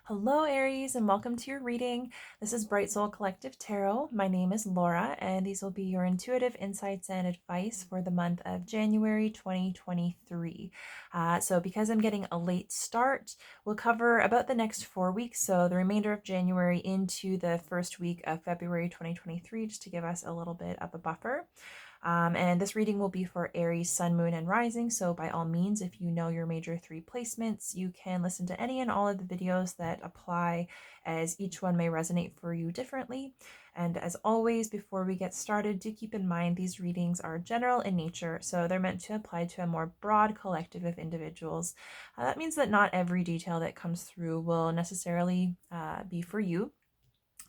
Hello, Aries, and welcome to your reading. This is Bright Soul Collective Tarot. My name is Laura, and these will be your intuitive insights and advice for the month of January 2023. So, because I'm getting a late start, we'll cover about the next 4 weeks, so the remainder of January into the first week of February 2023, just to give us a little bit of a buffer. And this reading will be for Aries, Sun, Moon, and Rising. So by all means, if you know your major 3 placements, you can listen to any and all of the videos that apply, as each one may resonate for you differently. And as always, before we get started, do keep in mind these readings are general in nature, so they're meant to apply to a more broad collective of individuals. That means that not every detail that comes through will necessarily be for you.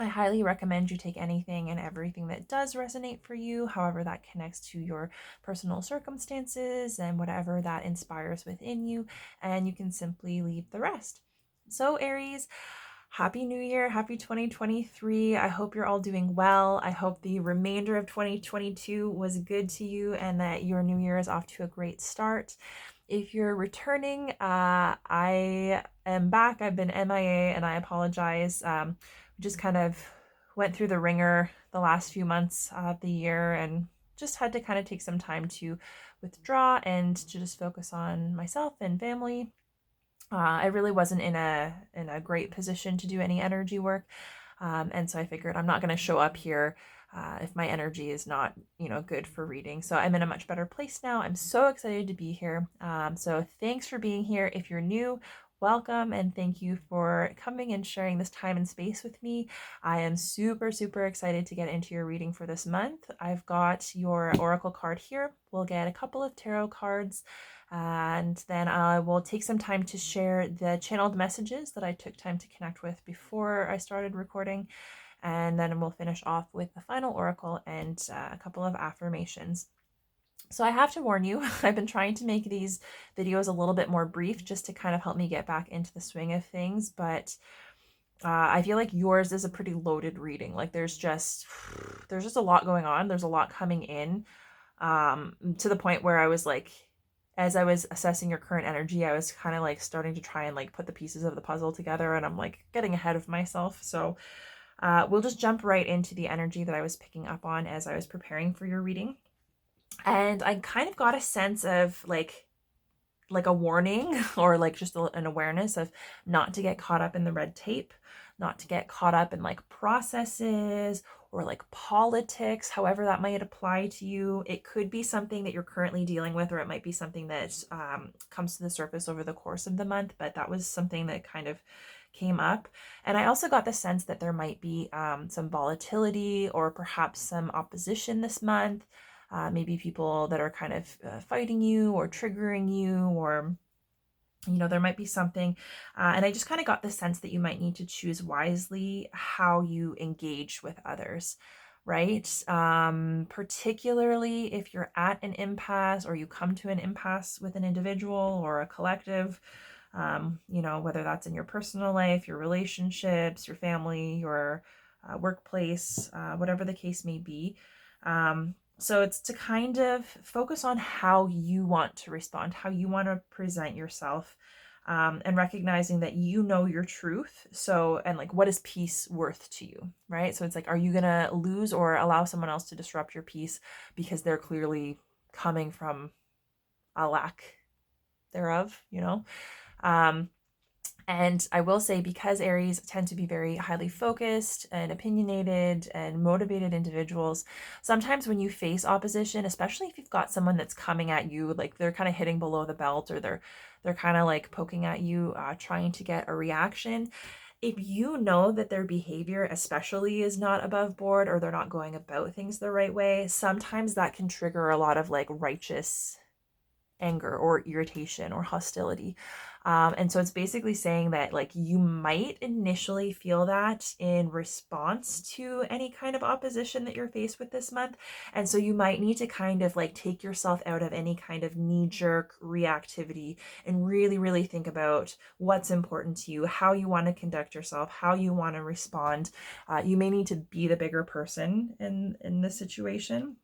I highly recommend you take anything and everything that does resonate for you, however that connects to your personal circumstances and whatever that inspires within you, and you can simply leave the rest. So, Aries, Happy New Year, happy 2023. I hope you're all doing well. I hope the remainder of 2022 was good to you and that your new year is off to a great start. If you're returning, I am back. I've been MIA and I apologize. Just kind of went through the ringer the last few months of the year and just had to kind of take some time to withdraw and to just focus on myself and family. I really wasn't in a great position to do any energy work, and so I figured I'm not going to show up here if my energy is not good for reading. So I'm in a much better place now. I'm so excited to be here. So thanks for being here. If you're new, welcome, and thank you for coming and sharing this time and space with me. I am super excited to get into your reading for this month. I've got your oracle card here. We'll get a couple of tarot cards, and then I will take some time to share the channeled messages that I took time to connect with before I started recording. And then we'll finish off with the final oracle and a couple of affirmations. So I have to warn you, I've been trying to make these videos a little bit more brief just to kind of help me get back into the swing of things, but I feel like yours is a pretty loaded reading. Like there's just a lot going on. There's a lot coming in, to the point where I was like, as I was assessing your current energy, I was kind of like starting to try and like put the pieces of the puzzle together, and I'm like getting ahead of myself. So we'll just jump right into the energy that I was picking up on as I was preparing for your reading. And I kind of got a sense of like a warning or like just an awareness of not to get caught up in the red tape, not to get caught up in like processes or like politics, however that might apply to you. It could be something that you're currently dealing with, or it might be something that comes to the surface over the course of the month, but that was something that kind of came up. And I also got the sense that there might be some volatility or perhaps some opposition this month. Maybe people that are kind of fighting you or triggering you, or there might be something. And I just kind of got the sense that you might need to choose wisely how you engage with others, right? Particularly if you're at an impasse or you come to an impasse with an individual or a collective, whether that's in your personal life, your relationships, your family, your workplace, whatever the case may be. So it's to kind of focus on how you want to respond, how you want to present yourself, and recognizing that your truth. So, and like, what is peace worth to you, right? So it's like, are you going to lose or allow someone else to disrupt your peace because they're clearly coming from a lack thereof, And I will say, because Aries tend to be very highly focused and opinionated and motivated individuals, sometimes when you face opposition, especially if you've got someone that's coming at you, like they're kind of hitting below the belt, or they're kind of like poking at you, trying to get a reaction. If you know that their behavior especially is not above board, or they're not going about things the right way, sometimes that can trigger a lot of like righteous anger or irritation or hostility. And so it's basically saying that like you might initially feel that in response to any kind of opposition that you're faced with this month. And so you might need to kind of like take yourself out of any kind of knee-jerk reactivity and really think about what's important to you, how you want to conduct yourself, how you want to respond. You may need to be the bigger person in this situation.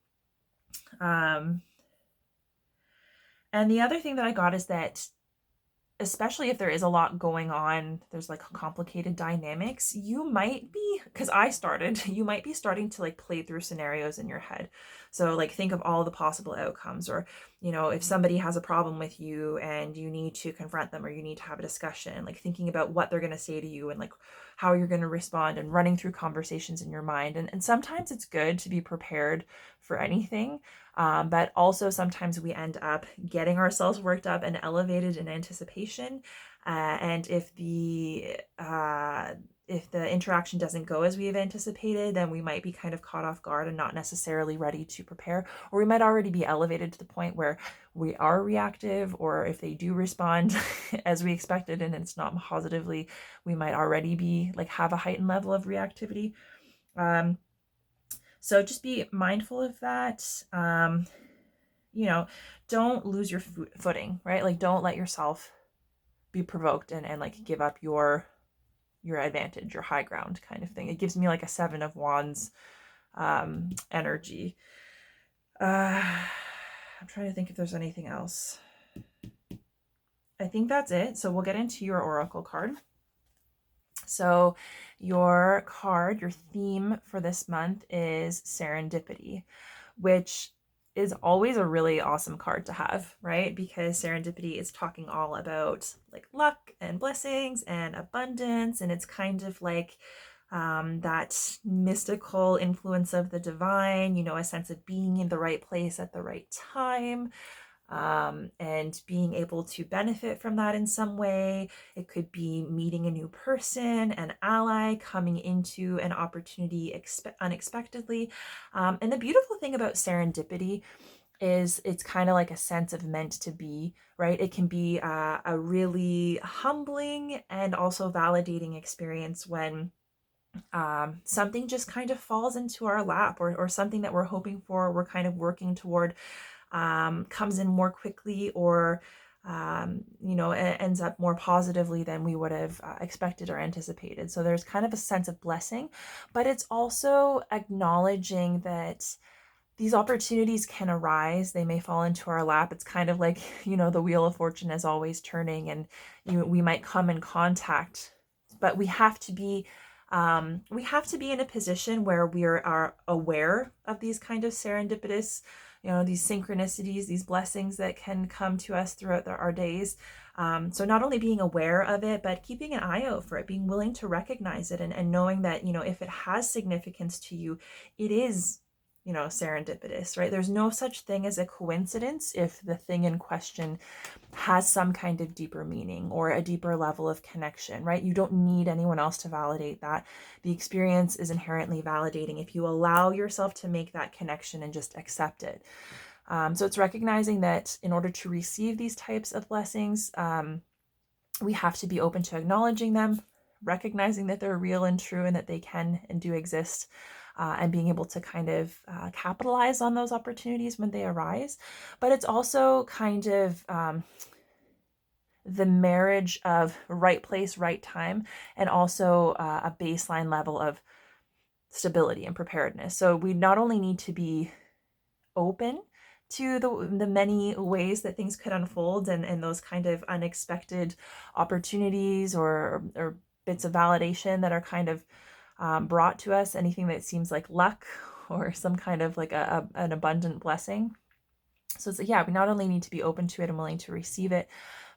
And the other thing that I got is that especially if there is a lot going on, there's like complicated dynamics, you might be, because I started, you might be starting to like play through scenarios in your head. So like think of all the possible outcomes, or, you know, if somebody has a problem with you and you need to confront them or you need to have a discussion, like thinking about what they're going to say to you and like how you're going to respond and running through conversations in your mind. And sometimes it's good to be prepared for anything. But also sometimes we end up getting ourselves worked up and elevated in anticipation. And if the interaction doesn't go as we have anticipated, then we might be kind of caught off guard and not necessarily ready to prepare, or we might already be elevated to the point where we are reactive, or if they do respond as we expected and it's not positively, we might already be like have a heightened level of reactivity. So just be mindful of that. You know, don't lose your footing, right? Like don't let yourself be provoked and like give up your advantage, your high ground kind of thing. It gives me like a 7 of Wands energy. I'm trying to think if there's anything else. I think that's it. So we'll get into your oracle card. So your card, your theme for this month is serendipity, which is always a really awesome card to have, right? Because serendipity is talking all about like luck and blessings and abundance, and it's kind of like that mystical influence of the divine, you know, a sense of being in the right place at the right time, and being able to benefit from that in some way. It could be meeting a new person, an ally, coming into an opportunity unexpectedly. And the beautiful thing about serendipity is it's kind of like a sense of meant to be, right? It can be a really humbling and also validating experience when something just kind of falls into our lap, or something that we're hoping for, we're kind of working toward, comes in more quickly, or you know, it ends up more positively than we would have expected or anticipated. So there's kind of a sense of blessing, but it's also acknowledging that these opportunities can arise. They may fall into our lap. It's kind of like, you know, the wheel of fortune is always turning, and we might come in contact, but we have to be in a position where we are aware of these kind of serendipitous, you know, these synchronicities, these blessings that can come to us throughout our days. So not only being aware of it, but keeping an eye out for it, being willing to recognize it, and knowing that, you know, if it has significance to you, it is, you know, serendipitous, right? There's no such thing as a coincidence if the thing in question has some kind of deeper meaning or a deeper level of connection, right? You don't need anyone else to validate that. The experience is inherently validating if you allow yourself to make that connection and just accept it. So it's recognizing that in order to receive these types of blessings, we have to be open to acknowledging them, recognizing that they're real and true and that they can and do exist, and being able to kind of capitalize on those opportunities when they arise. But it's also kind of the marriage of right place, right time, and also a baseline level of stability and preparedness. So we not only need to be open to the many ways that things could unfold, and those kind of unexpected opportunities or bits of validation that are kind of brought to us, anything that seems like luck or some kind of like an abundant blessing. So it's, yeah, we not only need to be open to it and willing to receive it,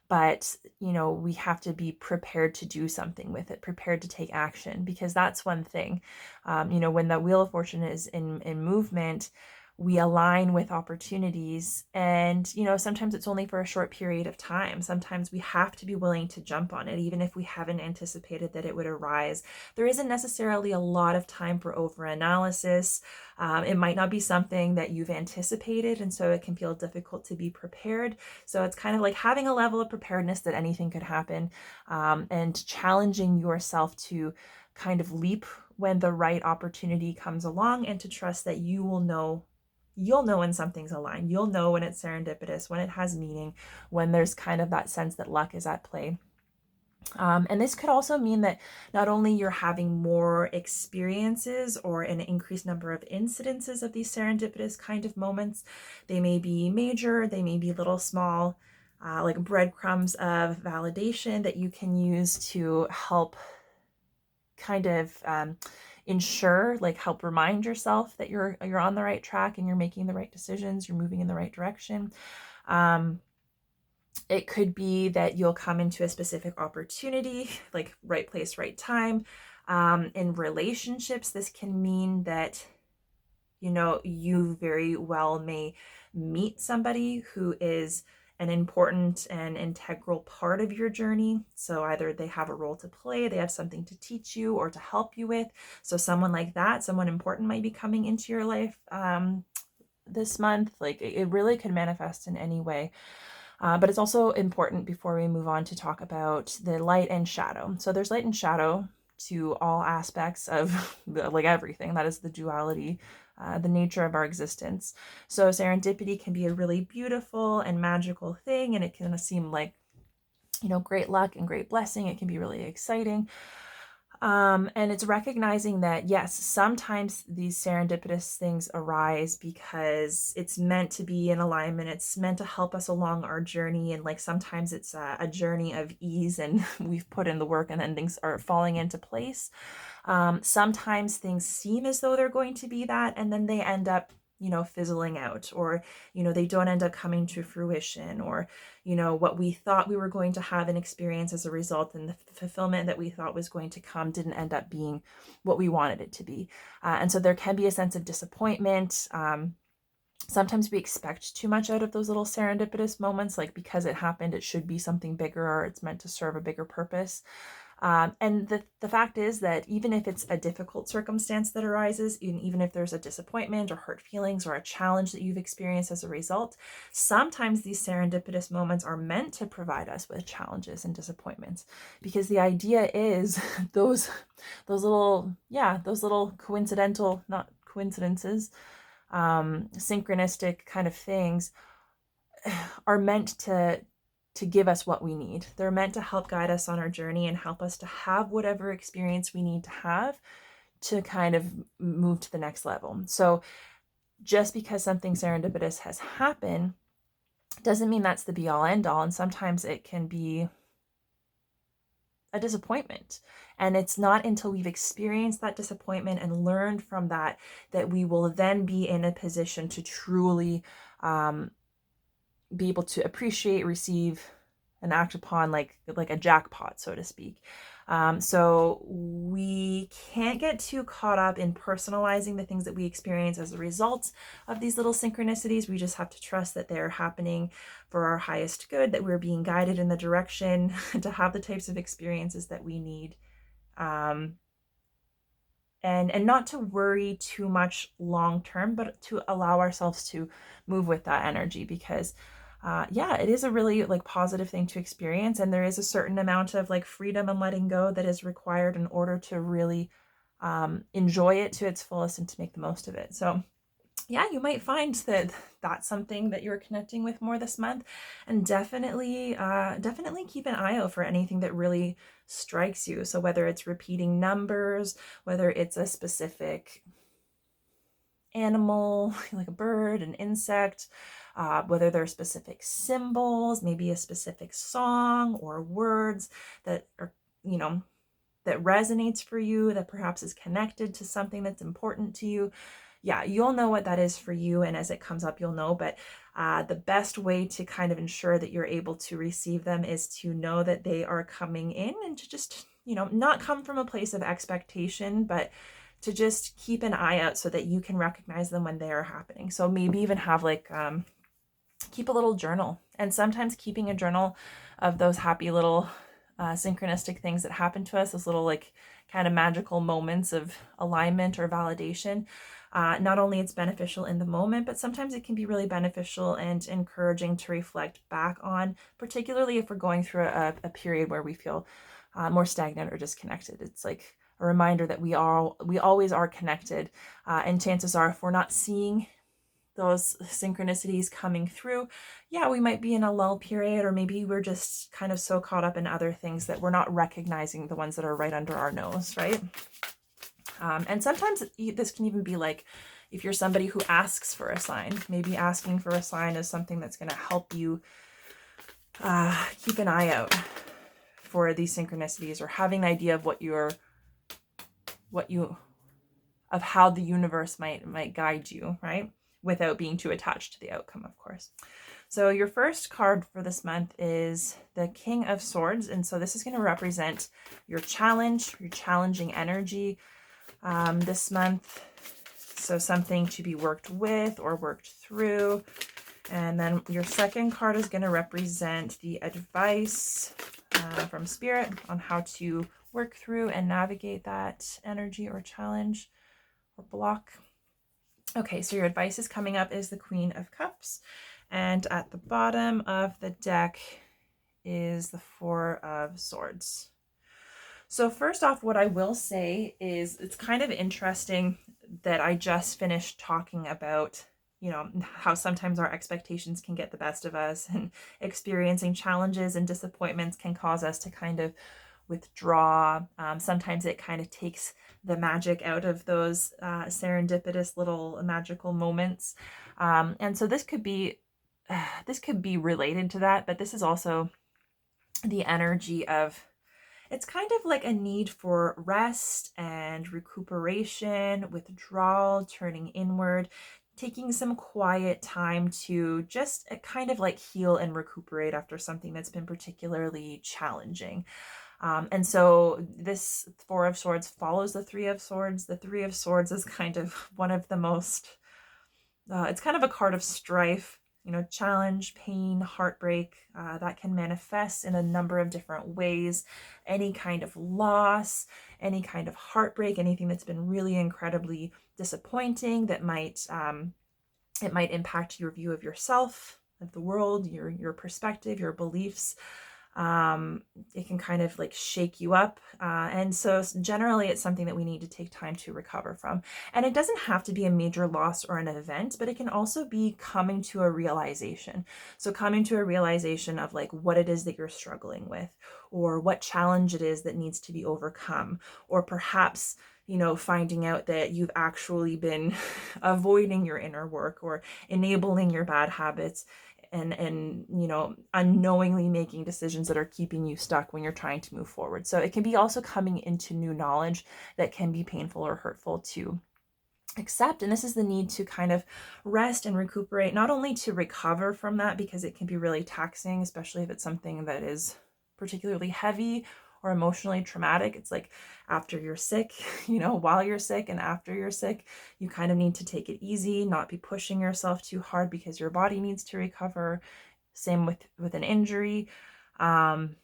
but, you know, we have to be prepared to do something with it, prepared to take action, because that's one thing. You know, when the wheel of fortune is in movement, we align with opportunities, and, you know, sometimes it's only for a short period of time. Sometimes we have to be willing to jump on it, even if we haven't anticipated that it would arise. There isn't necessarily a lot of time for overanalysis. It might not be something that you've anticipated, and so it can feel difficult to be prepared. So it's kind of like having a level of preparedness that anything could happen, and challenging yourself to kind of leap when the right opportunity comes along, and to trust that you'll know when something's aligned. You'll know when it's serendipitous, when it has meaning, when there's kind of that sense that luck is at play. And this could also mean that not only you're having more experiences or an increased number of incidences of these serendipitous kind of moments, they may be major, they may be little small, like breadcrumbs of validation that you can use to help kind of ensure, like help remind yourself that you're on the right track and you're making the right decisions, you're moving in the right direction. It could be that you'll come into a specific opportunity, like right place, right time. In relationships, this can mean that, you very well may meet somebody who is an important and integral part of your journey. So either they have a role to play, they have something to teach you or to help you with. So someone like that, someone important might be coming into your life this month. Like it really could manifest in any way. But it's also important before we move on to talk about the light and shadow. So there's light and shadow to all aspects of like everything. That is the duality, the nature of our existence. So serendipity can be a really beautiful and magical thing, and it can seem like, great luck and great blessing. It can be really exciting. And it's recognizing that, yes, sometimes these serendipitous things arise because it's meant to be in alignment. It's meant to help us along our journey. And like sometimes it's a journey of ease and we've put in the work and then things are falling into place. Sometimes things seem as though they're going to be that, and then they end up fizzling out, or they don't end up coming to fruition, or what we thought we were going to have an experience as a result, and the fulfillment that we thought was going to come didn't end up being what we wanted it to be. And so there can be a sense of disappointment. Sometimes we expect too much out of those little serendipitous moments, like because it happened, it should be something bigger, or it's meant to serve a bigger purpose. And the fact is that even if it's a difficult circumstance that arises, even if there's a disappointment or hurt feelings or a challenge that you've experienced as a result, sometimes these serendipitous moments are meant to provide us with challenges and disappointments, because the idea is those little coincidental, not coincidences, synchronistic kind of things are meant to give us what we need. They're meant to help guide us on our journey and help us to have whatever experience we need to have to kind of move to the next level. So just because something serendipitous has happened doesn't mean that's the be all end all. And sometimes it can be a disappointment. And it's not until we've experienced that disappointment and learned from that we will then be in a position to truly be able to appreciate, receive, and act upon like a jackpot, so to speak. So we can't get too caught up in personalizing the things that we experience as a result of these little synchronicities. We just have to trust that they're happening for our highest good, that we're being guided in the direction to have the types of experiences that we need. And not to worry too much long term, but to allow ourselves to move with that energy, because it is a really like positive thing to experience, and there is a certain amount of like freedom and letting go that is required in order to really enjoy it to its fullest and to make the most of it. So yeah, you might find that that's something that you're connecting with more this month, and definitely keep an eye out for anything that really strikes you. So whether it's repeating numbers, whether it's a specific animal, like a bird, an insect, whether there are specific symbols, maybe a specific song or words that are, that resonates for you, that perhaps is connected to something that's important to you. Yeah, you'll know what that is for you. And as it comes up, you'll know. But the best way to kind of ensure that you're able to receive them is to know that they are coming in, and to just, not come from a place of expectation, but to just keep an eye out so that you can recognize them when they are happening. So maybe even have like, keep a little journal. And sometimes keeping a journal of those happy little synchronistic things that happen to us, those little like kind of magical moments of alignment or validation, not only it's beneficial in the moment, but sometimes it can be really beneficial and encouraging to reflect back on, particularly if we're going through a period where we feel more stagnant or disconnected. It's like a reminder that we always are connected, and chances are, if we're not seeing those synchronicities coming through, we might be in a lull period, or maybe we're just kind of so caught up in other things that we're not recognizing the ones that are right under our nose, right? And sometimes this can even be like, if you're somebody who asks for a sign, maybe asking for a sign is something that's going to help you keep an eye out for these synchronicities, or having an idea of of how the universe might guide you, right? Without being too attached to the outcome, of course. So your first card for this month is the King of Swords. And so this is going to represent your challenge, your challenging energy this month. So something to be worked with or worked through. And then your second card is going to represent the advice from Spirit on how to work through and navigate that energy or challenge or block. Okay, so your advice is coming up is the Queen of Cups. And at the bottom of the deck is the Four of Swords. So first off, what I will say is it's kind of interesting that I just finished talking about, you know, how sometimes our expectations can get the best of us, and experiencing challenges and disappointments can cause us to kind of withdraw. Sometimes it kind of takes the magic out of those serendipitous little magical moments. And so this could be related to that, but this is also the energy of, it's kind of like a need for rest and recuperation, withdrawal, turning inward, taking some quiet time to just kind of like heal and recuperate after something that's been particularly challenging. And so this Four of Swords follows the Three of Swords. The Three of Swords is kind of one of the most, it's kind of a card of strife, you know, challenge, pain, heartbreak, that can manifest in a number of different ways. Any kind of loss, any kind of heartbreak, anything that's been really incredibly disappointing that might, it might impact your view of yourself, of the world, your perspective, your beliefs. It can kind of like shake you up. And so generally it's something that we need to take time to recover from. And it doesn't have to be a major loss or an event, but it can also be coming to a realization. So coming to a realization of like what it is that you're struggling with, or what challenge it is that needs to be overcome, or perhaps, you know, finding out that you've actually been avoiding your inner work or enabling your bad habits, and you know, unknowingly making decisions that are keeping you stuck when you're trying to move forward. So it can be also coming into new knowledge that can be painful or hurtful to accept. And this is the need to kind of rest and recuperate, not only to recover from that, because it can be really taxing, especially if it's something that is particularly heavy or emotionally traumatic. It's like after you're sick, you know, while you're sick and after you're sick, you kind of need to take it easy, not be pushing yourself too hard because your body needs to recover. Same with an injury. You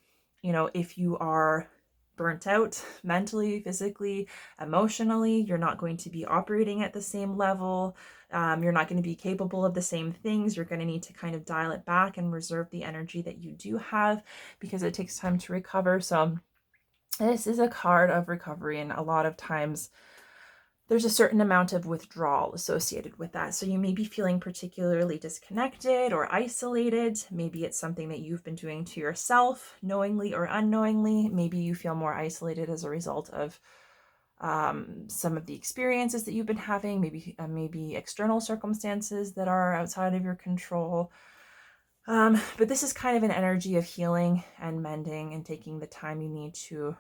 know, if you are burnt out mentally, physically, emotionally, you're not going to be operating at the same level. You're not going to be capable of the same things. You're going to need to kind of dial it back and reserve the energy that you do have, because it takes time to recover. So this is a card of recovery, and a lot of times there's a certain amount of withdrawal associated with that. So you may be feeling particularly disconnected or isolated. Maybe it's something that you've been doing to yourself, knowingly or unknowingly. Maybe you feel more isolated as a result of some of the experiences that you've been having, maybe external circumstances that are outside of your control. But this is kind of an energy of healing and mending and taking the time you need to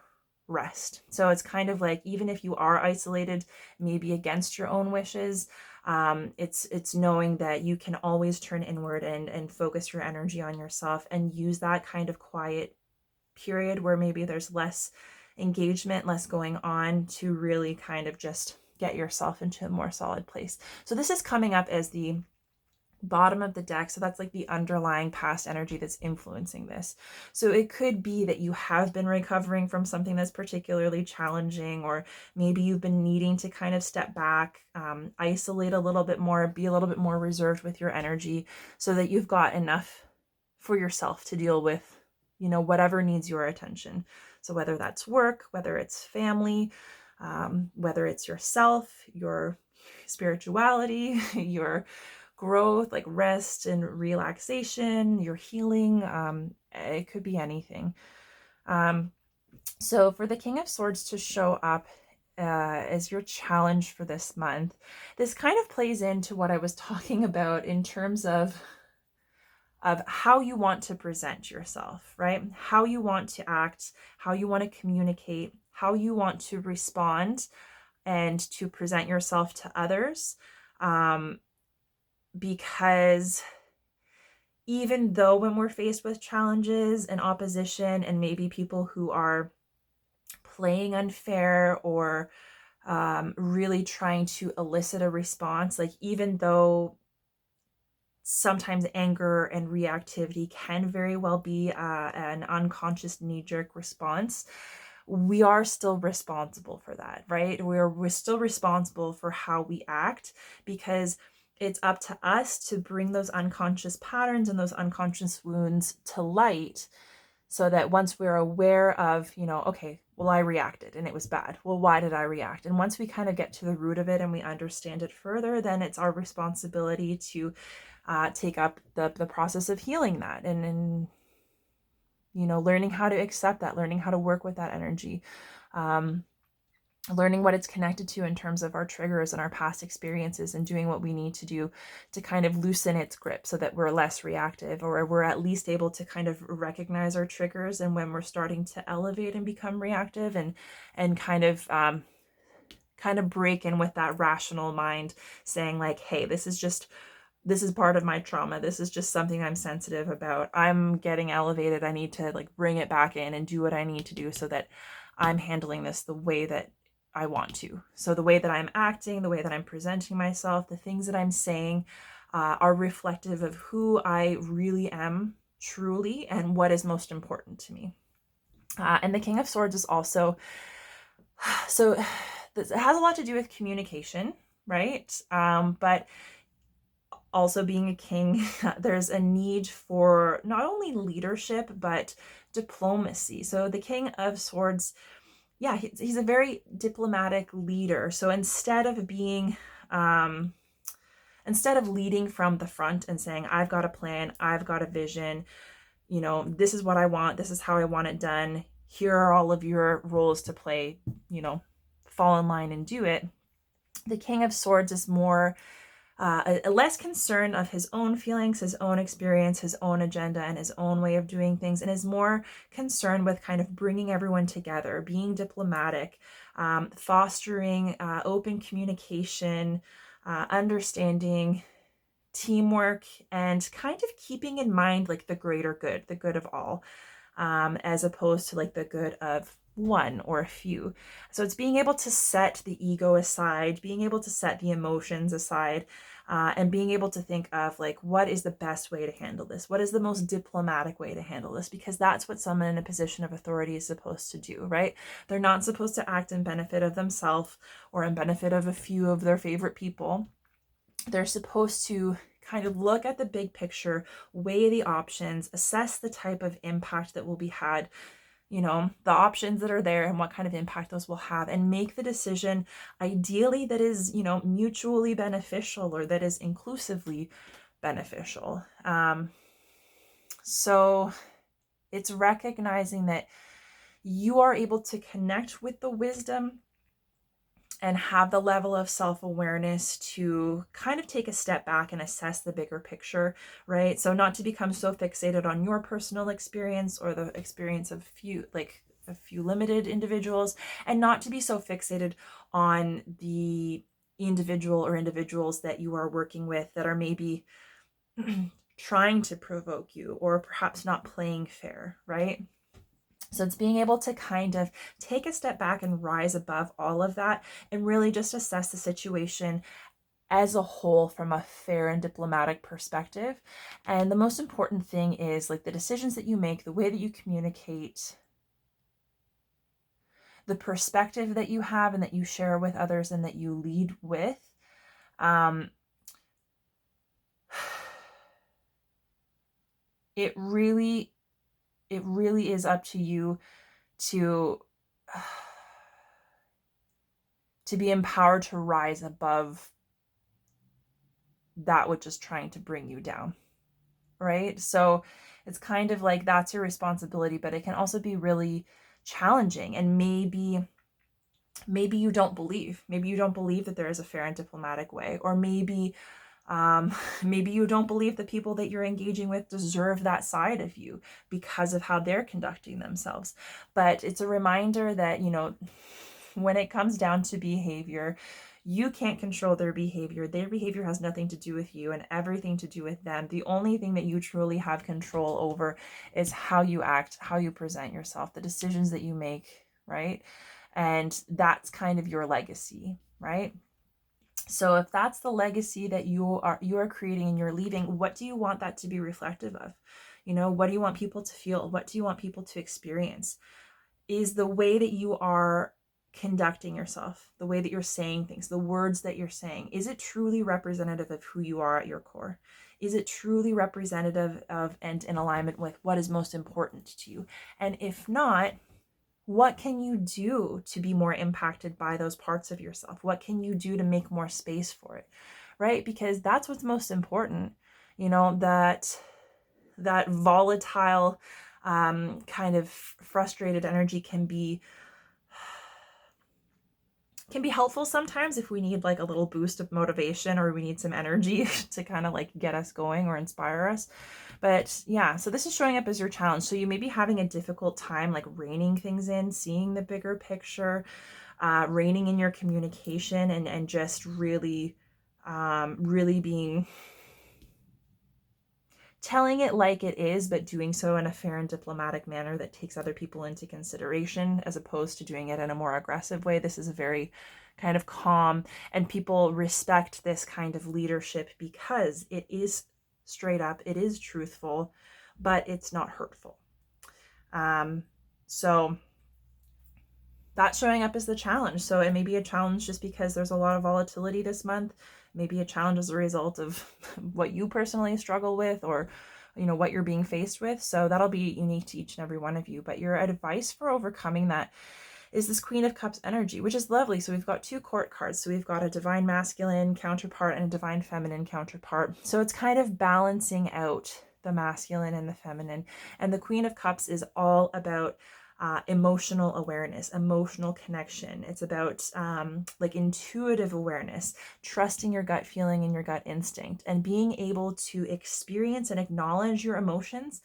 rest. So it's kind of like, even if you are isolated, maybe against your own wishes, it's knowing that you can always turn inward and focus your energy on yourself, and use that kind of quiet period where maybe there's less engagement, less going on, to really kind of just get yourself into a more solid place. So this is coming up as the bottom of the deck. So that's like the underlying past energy that's influencing this. So it could be that you have been recovering from something that's particularly challenging, or maybe you've been needing to kind of step back, isolate a little bit more, be a little bit more reserved with your energy, so that you've got enough for yourself to deal with, you know, whatever needs your attention. So whether that's work, whether it's family, whether it's yourself, your spirituality, your growth, like rest and relaxation, your healing, it could be anything. So for the King of Swords to show up as your challenge for this month, this kind of plays into what I was talking about in terms of of how you want to present yourself, right? How you want to act, how you want to communicate, how you want to respond and to present yourself to others. Because even though when we're faced with challenges and opposition and maybe people who are playing unfair or really trying to elicit a response, like even though sometimes anger and reactivity can very well be an unconscious knee-jerk response, we are still responsible for that, right? We're still responsible for how we act, because it's up to us to bring those unconscious patterns and those unconscious wounds to light, so that once we're aware of, okay, well, I reacted and it was bad. Well, why did I react? And once we kind of get to the root of it and we understand it further, then it's our responsibility to take up the process of healing that and learning how to accept that, learning how to work with that energy, learning what it's connected to in terms of our triggers and our past experiences, and doing what we need to do to kind of loosen its grip so that we're less reactive, or we're at least able to kind of recognize our triggers and when we're starting to elevate and become reactive, and kind of break in with that rational mind saying like, hey, this is part of my trauma. This is just something I'm sensitive about. I'm getting elevated. I need to like bring it back in and do what I need to do so that I'm handling this the way that I want to. So the way that I'm acting, the way that I'm presenting myself, the things that I'm saying are reflective of who I really am truly and what is most important to me. And the King of Swords is also, so it has a lot to do with communication, right? But also being a king, there's a need for not only leadership, but diplomacy. So the King of Swords, yeah, he's a very diplomatic leader. So instead of leading from the front and saying, I've got a plan, I've got a vision, this is what I want, this is how I want it done, here are all of your roles to play, fall in line and do it. The King of Swords is more a less concern of his own feelings, his own experience, his own agenda, and his own way of doing things, and is more concerned with kind of bringing everyone together, being diplomatic, fostering open communication, understanding, teamwork, and kind of keeping in mind like the greater good, the good of all, as opposed to like the good of one or a few. So it's being able to set the ego aside, being able to set the emotions aside, and being able to think of like, what is the best way to handle this? What is the most diplomatic way to handle this? Because that's what someone in a position of authority is supposed to do, right? They're not supposed to act in benefit of themselves or in benefit of a few of their favorite people. They're supposed to kind of look at the big picture, weigh the options, assess the type of impact that will be had, the options that are there and what kind of impact those will have, and make the decision ideally that is, mutually beneficial or that is inclusively beneficial. So it's recognizing that you are able to connect with the wisdom and have the level of self-awareness to kind of take a step back and assess the bigger picture, right? So not to become so fixated on your personal experience or the experience of a few limited individuals, and not to be so fixated on the individual or individuals that you are working with that are maybe trying to provoke you or perhaps not playing fair, right? So it's being able to kind of take a step back and rise above all of that and really just assess the situation as a whole from a fair and diplomatic perspective. And the most important thing is like the decisions that you make, the way that you communicate, the perspective that you have and that you share with others and that you lead with. It really is up to you to be empowered to rise above that which is trying to bring you down, right? So it's kind of like that's your responsibility, but it can also be really challenging. And maybe you don't believe that there is a fair and diplomatic way, or maybe Maybe you don't believe the people that you're engaging with deserve that side of you because of how they're conducting themselves. But it's a reminder that, when it comes down to behavior, you can't control their behavior. Their behavior has nothing to do with you and everything to do with them. The only thing that you truly have control over is how you act, how you present yourself, the decisions that you make, right? And that's kind of your legacy, right? So if that's the legacy that you are creating and you're leaving, what do you want that to be reflective of? What do you want people to feel? What do you want people to experience? Is the way that you are conducting yourself, the way that you're saying things, the words that you're saying, is it truly representative of who you are at your core? Is it truly representative of and in alignment with what is most important to you? And if not, what can you do to be more impacted by those parts of yourself? What can you do to make more space for it? Right? Because that's what's most important. That volatile, kind of frustrated energy can be helpful sometimes if we need like a little boost of motivation, or we need some energy to kind of like get us going or inspire us. But yeah, so this is showing up as your challenge. So you may be having a difficult time like reining things in, seeing the bigger picture, reining in your communication, and just really being telling it like it is, but doing so in a fair and diplomatic manner that takes other people into consideration, as opposed to doing it in a more aggressive way. This is a very kind of calm, and people respect this kind of leadership because it is straight up, it is truthful, but it's not hurtful. So that's showing up as the challenge. So it may be a challenge just because there's a lot of volatility this month. Maybe a challenge as a result of what you personally struggle with, or what you're being faced with. So that'll be unique to each and every one of you. But your advice for overcoming that is this Queen of Cups energy, which is lovely. So we've got two court cards. So we've got a divine masculine counterpart and a divine feminine counterpart. So it's kind of balancing out the masculine and the feminine. And the Queen of Cups is all about emotional awareness, emotional connection. It's about like intuitive awareness, trusting your gut feeling and your gut instinct, and being able to experience and acknowledge your emotions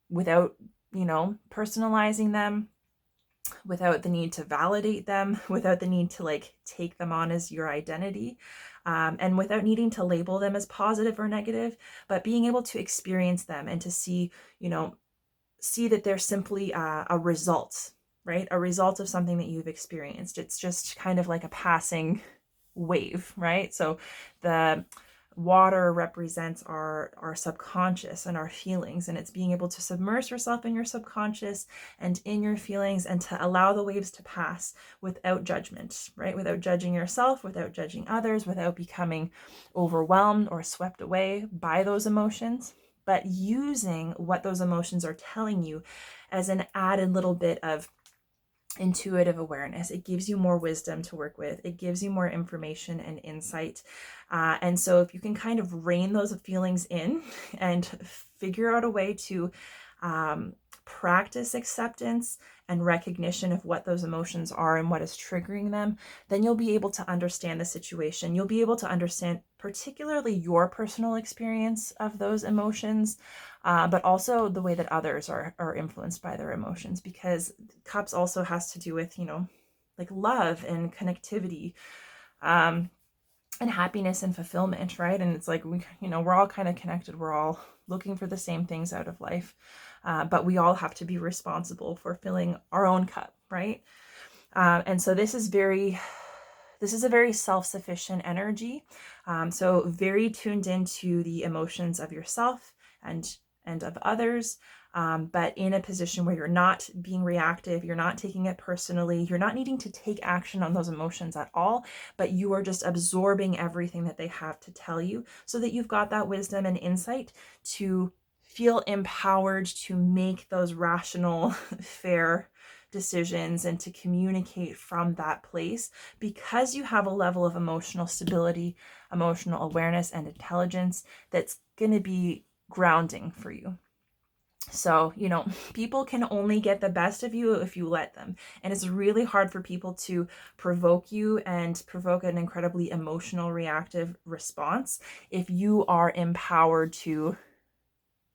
without, personalizing them, without the need to validate them, without the need to like take them on as your identity, and without needing to label them as positive or negative, but being able to experience them and to see that they're simply a result, right? A result of something that you've experienced. It's just kind of like a passing wave, right? So the water represents our subconscious and our feelings, and it's being able to submerge yourself in your subconscious and in your feelings, and to allow the waves to pass without judgment, right? Without judging yourself, without judging others, without becoming overwhelmed or swept away by those emotions, but using what those emotions are telling you as an added little bit of intuitive awareness. It gives you more wisdom to work with. It gives you more information and insight. And so if you can kind of rein those feelings in and figure out a way to practice acceptance and recognition of what those emotions are and what is triggering them, then you'll be able to understand the situation. You'll be able to understand particularly your personal experience of those emotions, but also the way that others are influenced by their emotions, because cups also has to do with, like love and connectivity, and happiness and fulfillment, right? And it's like, we're all kind of connected. We're all looking for the same things out of life. But we all have to be responsible for filling our own cup, right? And so this is a very self-sufficient energy. So very tuned into the emotions of yourself and of others, but in a position where you're not being reactive, you're not taking it personally, you're not needing to take action on those emotions at all, but you are just absorbing everything that they have to tell you, so that you've got that wisdom and insight to feel empowered to make those rational, fair decisions and to communicate from that place, because you have a level of emotional stability, emotional awareness, and intelligence that's going to be grounding for you. So, you know, people can only get the best of you if you let them. And it's really hard for people to provoke you and provoke an incredibly emotional, reactive response if you are empowered to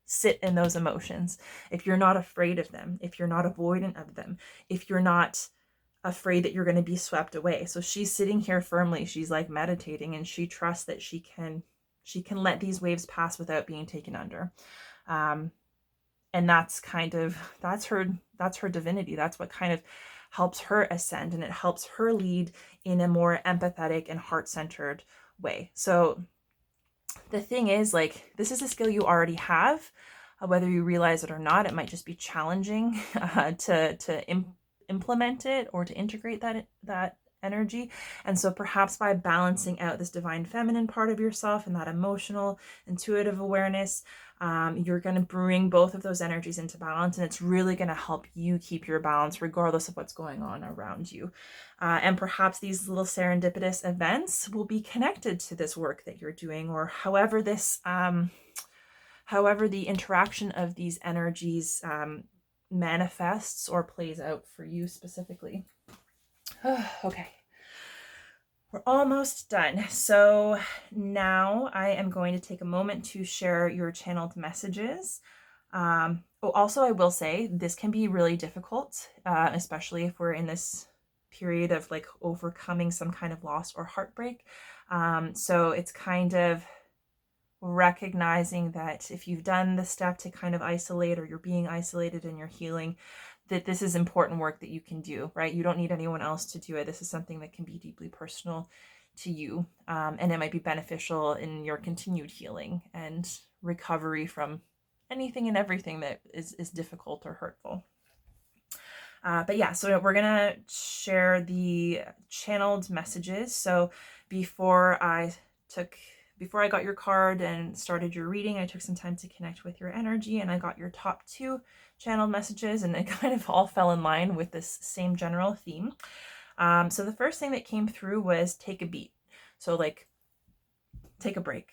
sit in those emotions, if you're not afraid of them, if you're not avoidant of them, if you're not afraid that you're going to be swept away. So she's sitting here firmly, she's like meditating, and she trusts that she can let these waves pass without being taken under. And that's kind of, that's her divinity. That's what kind of helps her ascend, and it helps her lead in a more empathetic and heart-centered way. So the thing is, like, this is a skill you already have, whether you realize it or not. It might just be challenging to implement it or to integrate that energy. And so perhaps by balancing out this divine feminine part of yourself and that emotional, intuitive awareness, you're going to bring both of those energies into balance, and it's really going to help you keep your balance regardless of what's going on around you. And perhaps these little serendipitous events will be connected to this work that you're doing, or however the interaction of these energies manifests or plays out for you specifically. Okay. We're almost done. So now I am going to take a moment to share your channeled messages. Also, I will say this can be really difficult, especially if we're in this period of like overcoming some kind of loss or heartbreak. So it's kind of recognizing that if you've done the step to kind of isolate, or you're being isolated in your healing, that this is important work that you can do, right? You don't need anyone else to do it. This is something that can be deeply personal to you. And it might be beneficial in your continued healing and recovery from anything and everything that is difficult or hurtful. But yeah, so we're gonna share the channeled messages. So before I got your card and started your reading, I took some time to connect with your energy, and I got your top 2 channeled messages, and it kind of all fell in line with this same general theme. So the first thing that came through was take a beat. So like, take a break.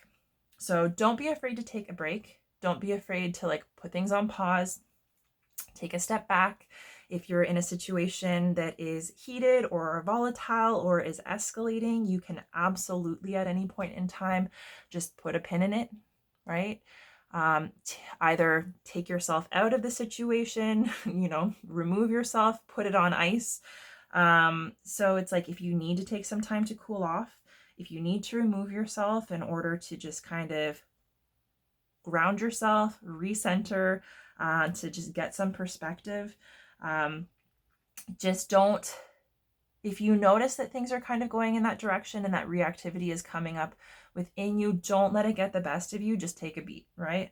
So don't be afraid to take a break. Don't be afraid to like put things on pause. Take a step back. If you're in a situation that is heated or volatile or is escalating, you can absolutely at any point in time just put a pin in it, right? Either take yourself out of the situation, remove yourself, put it on ice. So it's like, if you need to take some time to cool off, if you need to remove yourself in order to just kind of ground yourself, recenter, to just get some perspective, just don't, if you notice that things are kind of going in that direction and that reactivity is coming up within you, don't let it get the best of you. Just take a beat, right?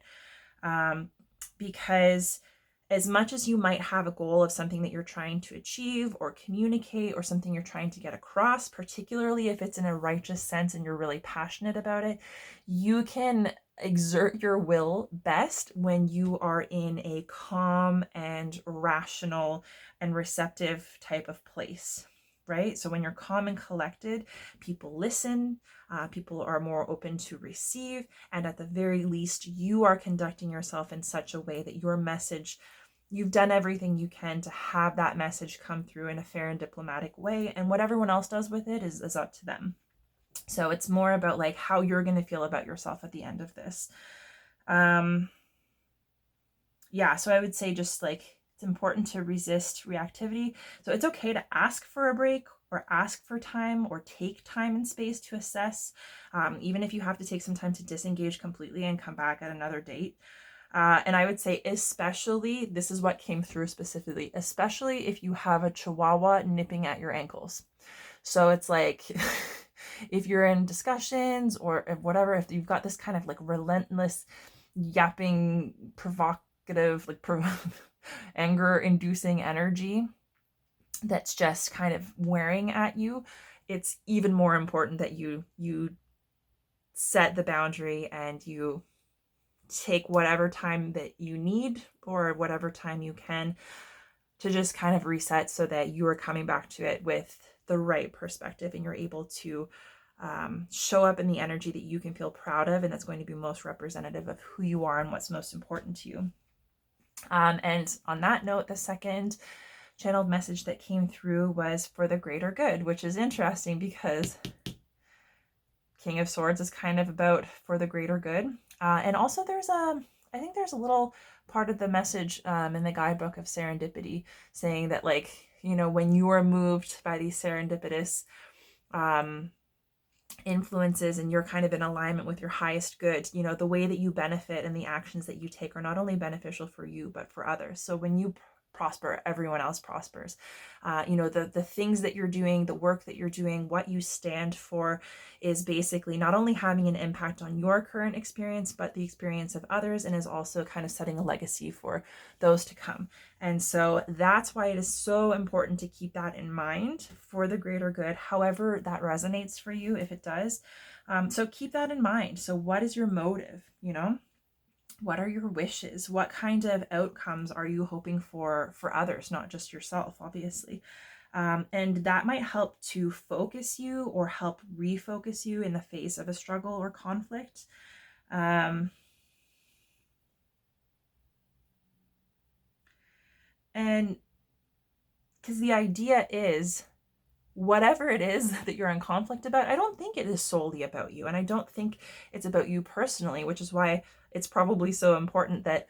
Because as much as you might have a goal of something that you're trying to achieve or communicate, or something you're trying to get across, particularly if it's in a righteous sense and you're really passionate about it, you can exert your will best when you are in a calm and rational and receptive type of place, right? So when you're calm and collected, people listen, people are more open to receive, and at the very least, you are conducting yourself in such a way that your message, you've done everything you can to have that message come through in a fair and diplomatic way, and what everyone else does with it is up to them. So it's more about like how you're going to feel about yourself at the end of this. Yeah, so I would say just like, it's important to resist reactivity. So it's okay to ask for a break, or ask for time, or take time and space to assess, even if you have to take some time to disengage completely and come back at another date. And I would say, especially, this is what came through specifically, especially if you have a chihuahua nipping at your ankles. So it's like, if you're in discussions or whatever, if you've got this kind of like relentless, yapping, provocative, like anger inducing energy that's just kind of wearing at you, it's even more important that you set the boundary and you take whatever time that you need, or whatever time you can, to just kind of reset, so that you are coming back to it with the right perspective, and you're able to show up in the energy that you can feel proud of, and that's going to be most representative of who you are and what's most important to you. And on that note, the second channeled message that came through was for the greater good, which is interesting because King of Swords is kind of about for the greater good. And also I think there's a little part of the message in the guidebook of serendipity saying that, like, you know, when you are moved by these serendipitous influences and you're kind of in alignment with your highest good, you know, the way that you benefit and the actions that you take are not only beneficial for you, but for others. So when you prosper, everyone else prospers. You know, the things that you're doing, the work that you're doing, what you stand for is basically not only having an impact on your current experience, but the experience of others, and is also kind of setting a legacy for those to come. And so that's why it is so important to keep that in mind for the greater good, however that resonates for you, if it does. So keep that in mind. So what is your motive? You know, what are your wishes? What kind of outcomes are you hoping for others, not just yourself, obviously? And that might help to focus you or help refocus you in the face of a struggle or conflict. And because the idea is, whatever it is that you're in conflict about, I don't think it is solely about you. And I don't think it's about you personally, which is why it's probably so important that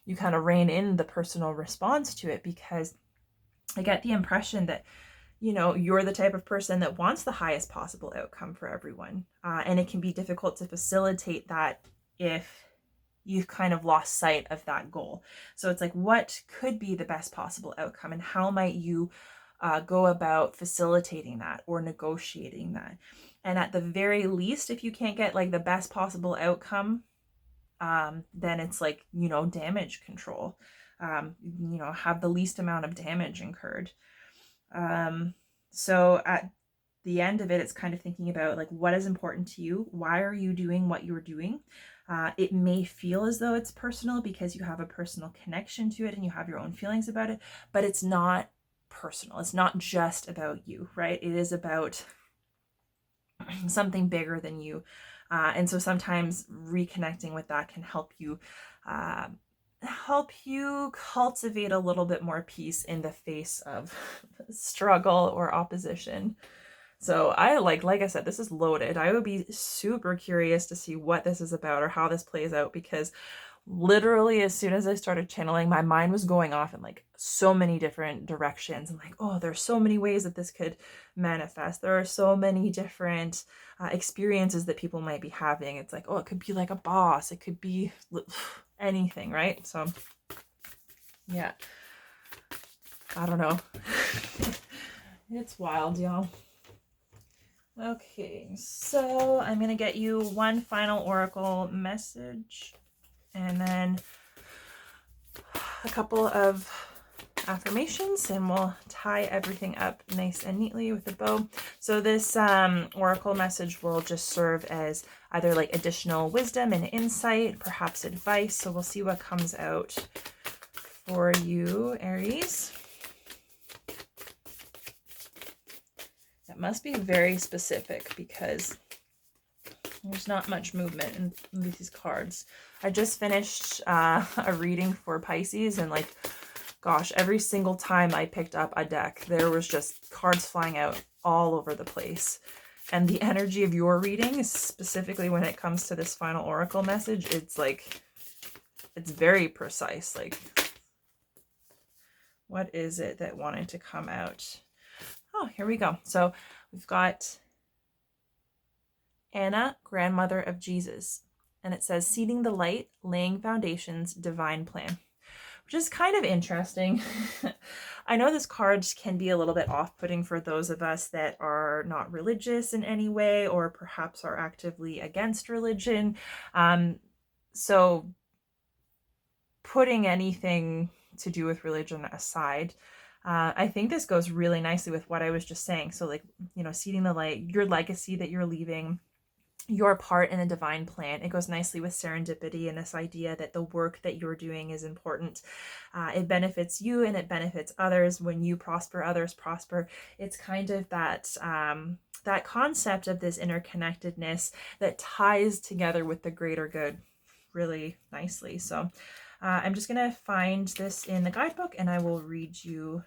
you kind of rein in the personal response to it, because I get the impression that, you know, you're the type of person that wants the highest possible outcome for everyone. And it can be difficult to facilitate that if you've kind of lost sight of that goal. So it's like, what could be the best possible outcome, and how might you go about facilitating that or negotiating that? And at the very least, if you can't get like the best possible outcome, then it's like, you know, damage control. You know, have the least amount of damage incurred. So at the end of it, it's kind of thinking about like, what is important to you? Why are you doing what you're doing? It may feel as though it's personal because you have a personal connection to it and you have your own feelings about it, but it's not personal. It's not just about you, right? It is about something bigger than you. And so sometimes reconnecting with that can help you cultivate a little bit more peace in the face of struggle or opposition. So I like I said, this is loaded. I would be super curious to see what this is about or how this plays out, because literally as soon as I started channeling, my mind was going off in like so many different directions. And like, oh, there's so many ways that this could manifest. There are so many different experiences that people might be having. It's like, oh, it could be like a boss. It could be anything, right? So yeah, I don't know. It's wild, y'all. Okay, so I'm going to get you one final oracle message and then a couple of affirmations, and we'll tie everything up nice and neatly with a bow. So this oracle message will just serve as either like additional wisdom and insight, perhaps advice. So we'll see what comes out for you, Aries. That must be very specific because there's not much movement in these cards. I just finished a reading for Pisces, and like, gosh, every single time I picked up a deck, there was just cards flying out all over the place. And the energy of your reading, specifically when it comes to this final oracle message, it's like, it's very precise. Like, what is it that wanted to come out? Oh, here we go. So we've got Anna, grandmother of Jesus. And it says, seeding the light, laying foundations, divine plan. Which is kind of interesting. I know this card can be a little bit off-putting for those of us that are not religious in any way, or perhaps are actively against religion. So putting anything to do with religion aside, I think this goes really nicely with what I was just saying. So like, you know, seeding the light, your legacy that you're leaving, your part in a divine plan. It goes nicely with serendipity and this idea that the work that you're doing is important. It benefits you and it benefits others. When you prosper, others prosper. It's kind of that that concept of this interconnectedness that ties together with the greater good really nicely. So I'm just going to find this in the guidebook and I will read you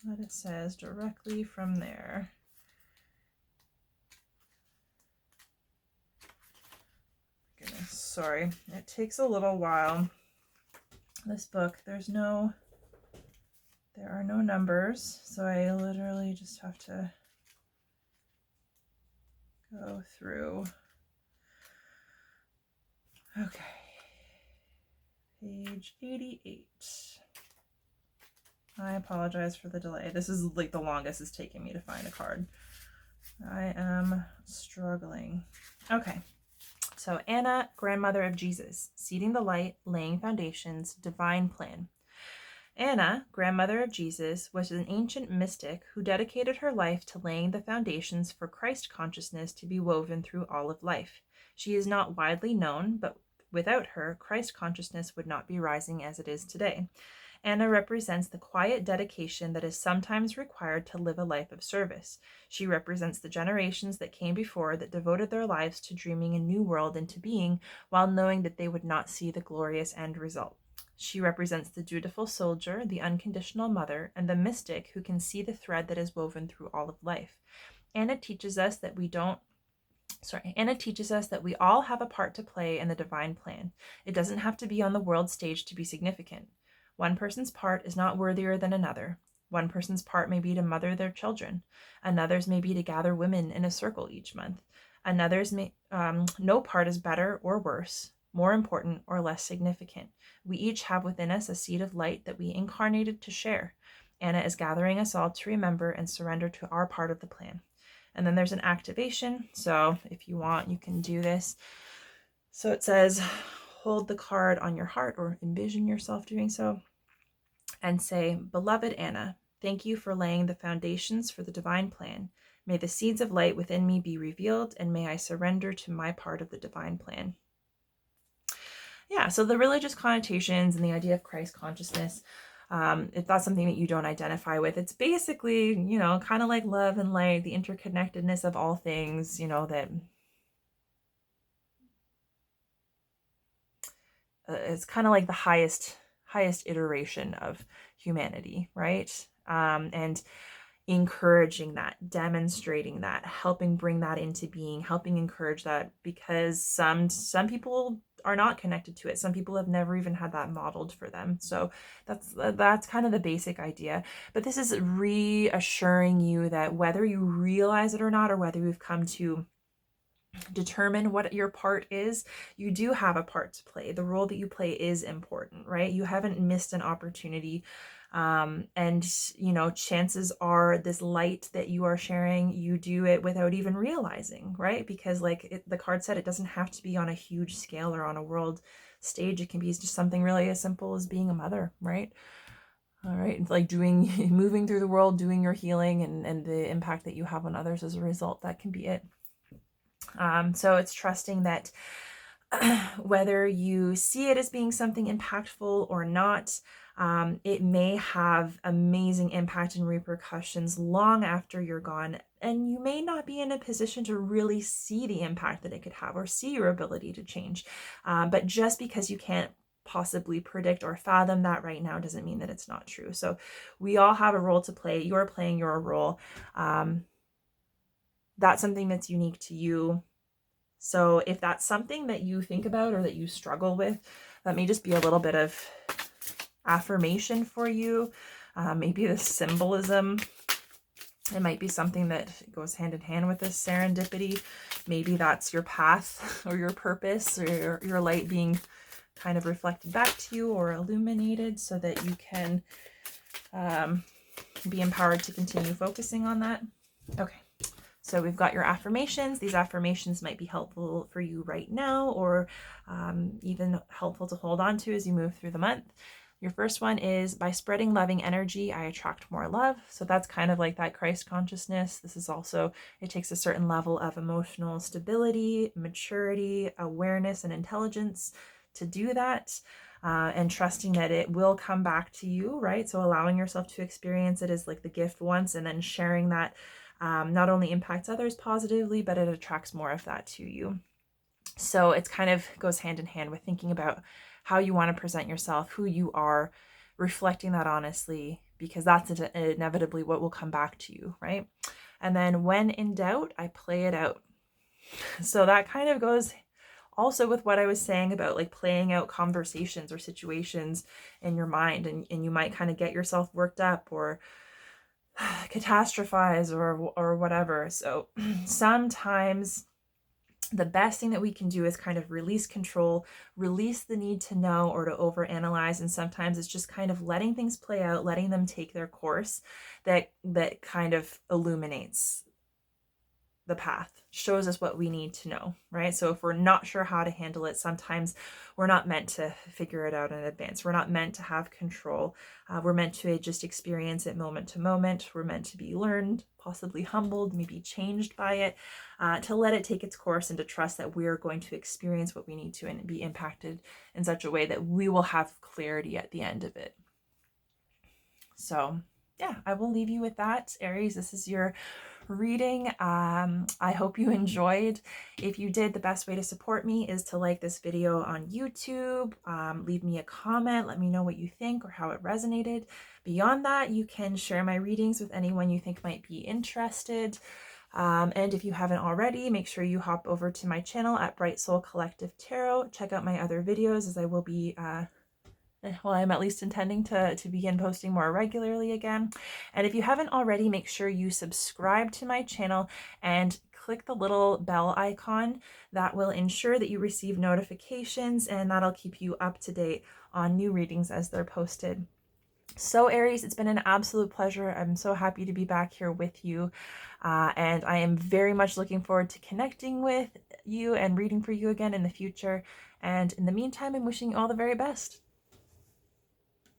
what it says directly from there. Goodness, sorry. It takes a little while. This book, there are no numbers, so I literally just have to go through. Okay. Page 88. I apologize for the delay. This is like the longest it's taken me to find a card. I am struggling. Okay. So Anna, grandmother of Jesus, seeding the light, laying foundations, divine plan. Anna, grandmother of Jesus, was an ancient mystic who dedicated her life to laying the foundations for Christ consciousness to be woven through all of life. She is not widely known, but without her, Christ consciousness would not be rising as it is today. Anna represents the quiet dedication that is sometimes required to live a life of service. She represents the generations that came before that devoted their lives to dreaming a new world into being while knowing that they would not see the glorious end result. She represents the dutiful soldier, the unconditional mother, and the mystic who can see the thread that is woven through all of life. Anna teaches us that we all have a part to play in the divine plan. It doesn't have to be on the world stage to be significant. One person's part is not worthier than another. One person's part may be to mother their children. Another's may be to gather women in a circle each month. Another's no part is better or worse, more important or less significant. We each have within us a seed of light that we incarnated to share. Anna is gathering us all to remember and surrender to our part of the plan. And then there's an activation. So if you want, you can do this. So it says, hold the card on your heart or envision yourself doing so and say, beloved Anna, thank you for laying the foundations for the divine plan. May the seeds of light within me be revealed, and may I surrender to my part of the divine plan. Yeah, so the religious connotations and the idea of Christ consciousness, if that's something that you don't identify with, it's basically, kind of like love and light, the interconnectedness of all things, that it's kind of like the highest iteration of humanity, right? And encouraging that, demonstrating that, helping bring that into being, helping encourage that, because some people are not connected to it. Some people have never even had that modeled for them. So that's kind of the basic idea. But this is reassuring you that whether you realize it or not, or whether you've come to determine what your part is, you do have a part to play. The role that you play is important, right? You haven't missed an opportunity. And chances are this light that you are sharing, you do it without even realizing, right? Because the card said, it doesn't have to be on a huge scale or on a world stage. It can be just something really as simple as being a mother, right? All right. It's like moving through the world, doing your healing and the impact that you have on others as a result. That can be it. So it's trusting that whether you see it as being something impactful or not, it may have amazing impact and repercussions long after you're gone. And you may not be in a position to really see the impact that it could have or see your ability to change. But just because you can't possibly predict or fathom that right now doesn't mean that it's not true. So we all have a role to play. You're playing your role. That's something that's unique to you. So if that's something that you think about or that you struggle with, that may just be a little bit of affirmation for you. Maybe the symbolism, it might be something that goes hand in hand with this serendipity. Maybe that's your path or your purpose or your light being kind of reflected back to you or illuminated so that you can be empowered to continue focusing on that. Okay. So we've got your affirmations. These affirmations might be helpful for you right now, or even helpful to hold on to as you move through the month. Your first one is, by spreading loving energy, I attract more love. So that's kind of like that Christ consciousness. This is also, it takes a certain level of emotional stability, maturity, awareness, and intelligence to do that. And trusting that it will come back to you, right? So allowing yourself to experience it as like the gift once, and then sharing that not only impacts others positively, but it attracts more of that to you. So it's kind of goes hand in hand with thinking about how you want to present yourself, who you are, reflecting that honestly, because that's inevitably what will come back to you, right? And then when in doubt, I play it out. So that kind of goes also with what I was saying about like playing out conversations or situations in your mind, and you might kind of get yourself worked up or catastrophize or whatever. So sometimes the best thing that we can do is kind of release control, release the need to know or to overanalyze. And sometimes it's just kind of letting things play out, letting them take their course, that kind of illuminates the path, shows us what we need to know, right? So if we're not sure how to handle it, sometimes we're not meant to figure it out in advance. We're not meant to have control. We're meant to just experience it moment to moment. We're meant to be learned, possibly humbled, maybe changed by it, to let it take its course and to trust that we're going to experience what we need to and be impacted in such a way that we will have clarity at the end of it. So yeah, I will leave you with that, Aries. This is your reading. I hope you enjoyed. If you did, the best way to support me is to like this video on YouTube, leave me a comment, let me know what you think or how it resonated. Beyond that, you can share my readings with anyone you think might be interested. And if you haven't already, make sure you hop over to my channel at Bright Soul Collective Tarot. Check out my other videos, as I will be well, I'm at least intending to begin posting more regularly again. And if you haven't already, make sure you subscribe to my channel and click the little bell icon. That will ensure that you receive notifications, and that'll keep you up to date on new readings as they're posted. So Aries, it's been an absolute pleasure. I'm so happy to be back here with you. And I am very much looking forward to connecting with you and reading for you again in the future. And in the meantime, I'm wishing you all the very best.